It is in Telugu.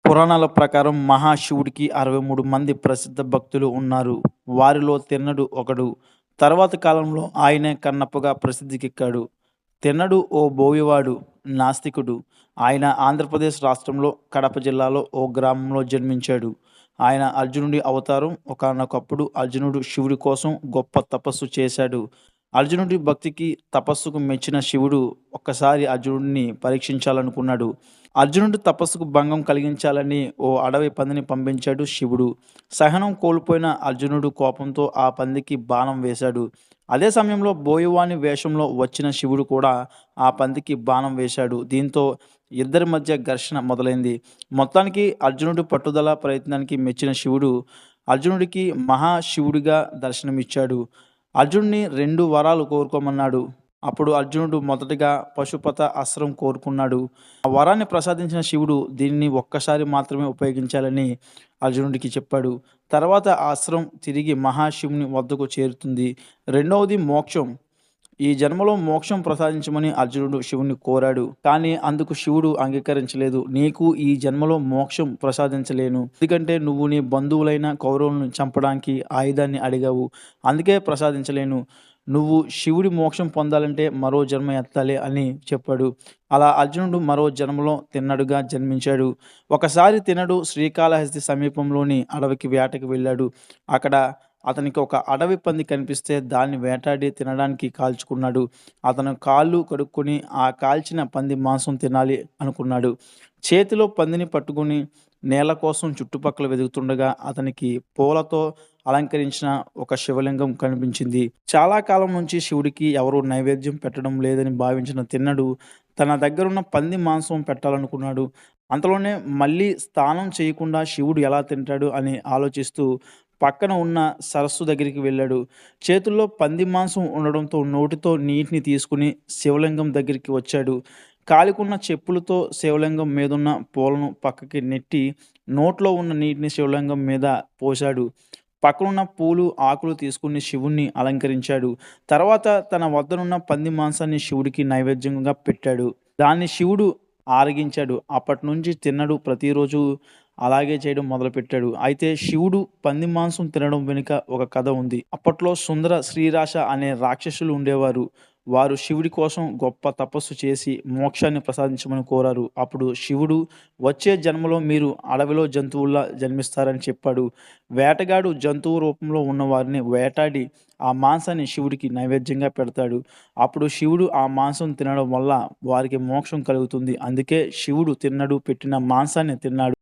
పురాణాల ప్రకారం మహాశివుడికి 63 మంది ప్రసిద్ధ భక్తులు ఉన్నారు. వారిలో తిన్నడు ఒకడు. తర్వాతి కాలంలో ఆయనే కన్నప్పగా ప్రసిద్ధికెక్కాడు. తిన్నడు ఓ బోయవాడు, నాస్తికుడు. ఆయన ఆంధ్రప్రదేశ్ రాష్ట్రంలో కడప జిల్లాలో ఓ గ్రామంలో జన్మించాడు. ఆయన అర్జునుడి అవతారం. ఒకానొకప్పుడు అర్జునుడు శివుడి కోసం గొప్ప తపస్సు చేశాడు. అర్జునుడి భక్తికి, తపస్సుకు మెచ్చిన శివుడు ఒక్కసారి అర్జునుడిని పరీక్షించాలనుకున్నాడు. అర్జునుడి తపస్సుకు భంగం కలిగించాలని ఓ అడవి పందిని పంపించాడు శివుడు. సహనం కోల్పోయిన అర్జునుడు కోపంతో ఆ పందికి బాణం వేశాడు. అదే సమయంలో బోయవాని వేషంలో వచ్చిన శివుడు కూడా ఆ పందికి బాణం వేశాడు. దీంతో ఇద్దరి మధ్య ఘర్షణ మొదలైంది. మొత్తానికి అర్జునుడి పట్టుదల, ప్రయత్నానికి మెచ్చిన శివుడు అర్జునుడికి మహాశివుడిగా దర్శనమిచ్చాడు. అర్జునుడిని 2 వరాలు కోరుకోమన్నాడు. అప్పుడు అర్జునుడు మొదటగా పశుపత అస్త్రం కోరుకున్నాడు. ఆ వరాన్ని ప్రసాదించిన శివుడు దీనిని ఒక్కసారి మాత్రమే ఉపయోగించాలని అర్జునుడికి చెప్పాడు. తర్వాత ఆ అస్త్రం తిరిగి మహాశివుని వద్దకు చేరుతుంది. రెండవది మోక్షం. ఈ జన్మలో మోక్షం ప్రసాదించమని అర్జునుడు శివుని కోరాడు. కానీ అందుకు శివుడు అంగీకరించలేదు. నీకు ఈ జన్మలో మోక్షం ప్రసాదించలేను. ఎందుకంటే నువ్వు నీ బంధువులైన కౌరవులను చంపడానికి ఆయుధాన్ని అడిగావు. అందుకే ప్రసాదించలేను. నువ్వు శివుడి మోక్షం పొందాలంటే మరో జన్మ ఎత్తాలి అని చెప్పాడు. అలా అర్జునుడు మరో జన్మలో తిన్నడుగా జన్మించాడు. ఒకసారి తిన్నడు శ్రీకాళహస్తి సమీపంలోని అడవికి వేటకి వెళ్ళాడు. అక్కడ అతనికి ఒక అడవి పంది కనిపిస్తే దాన్ని వేటాడి తినడానికి కాల్చుకున్నాడు. అతను కాళ్ళు కడుక్కొని ఆ కాల్చిన పంది మాంసం తినాలి అనుకున్నాడు. చేతిలో పందిని పట్టుకొని నేల కోసం చుట్టుపక్కల వెతుకుతుండగా అతనికి పూలతో అలంకరించిన ఒక శివలింగం కనిపించింది. చాలా కాలం నుంచి శివుడికి ఎవరూ నైవేద్యం పెట్టడం లేదని భావించిన తిన్నడు తన దగ్గరున్న పంది మాంసం పెట్టాలనుకున్నాడు. అంతలోనే మళ్ళీ స్నానం చేయకుండా శివుడు ఎలా తింటాడు అని ఆలోచిస్తూ పక్కన ఉన్న సరస్సు దగ్గరికి వెళ్ళాడు. చేతుల్లో పంది మాంసం ఉండడంతో నోటితో నీటిని తీసుకుని శివలింగం దగ్గరికి వచ్చాడు. కాలికున్న చెప్పులతో శివలింగం మీదున్న పూలను పక్కకి నెట్టి నోట్లో ఉన్న నీటిని శివలింగం మీద పోశాడు. పక్కనున్న పూలు, ఆకులు తీసుకుని శివుణ్ణి అలంకరించాడు. తర్వాత తన వద్దనున్న పంది మాంసాన్ని శివుడికి నైవేద్యంగా పెట్టాడు. దాన్ని శివుడు ఆరగించాడు. అప్పటినుంచి తిన్నడు ప్రతిరోజు అలాగే చేయడం మొదలుపెట్టాడు. అయితే శివుడు పంది మాంసం తినడం వెనుక ఒక కథ ఉంది. అప్పట్లో సుందర, శ్రీరాశ అనే రాక్షసులు ఉండేవారు. వారు శివుడి కోసం గొప్ప తపస్సు చేసి మోక్షాన్ని ప్రసాదించమని కోరారు. అప్పుడు శివుడు వచ్చే జన్మలో మీరు అడవిలో జంతువుల్లా జన్మిస్తారని చెప్పాడు. వేటగాడు జంతువు రూపంలో ఉన్న వారిని వేటాడి ఆ మాంసాన్ని శివుడికి నైవేద్యంగా పెడతాడు. అప్పుడు శివుడు ఆ మాంసం తినడం వల్ల వారికి మోక్షం కలుగుతుంది. అందుకే శివుడు తిన్నడు పెట్టిన మాంసాన్ని తిన్నాడు.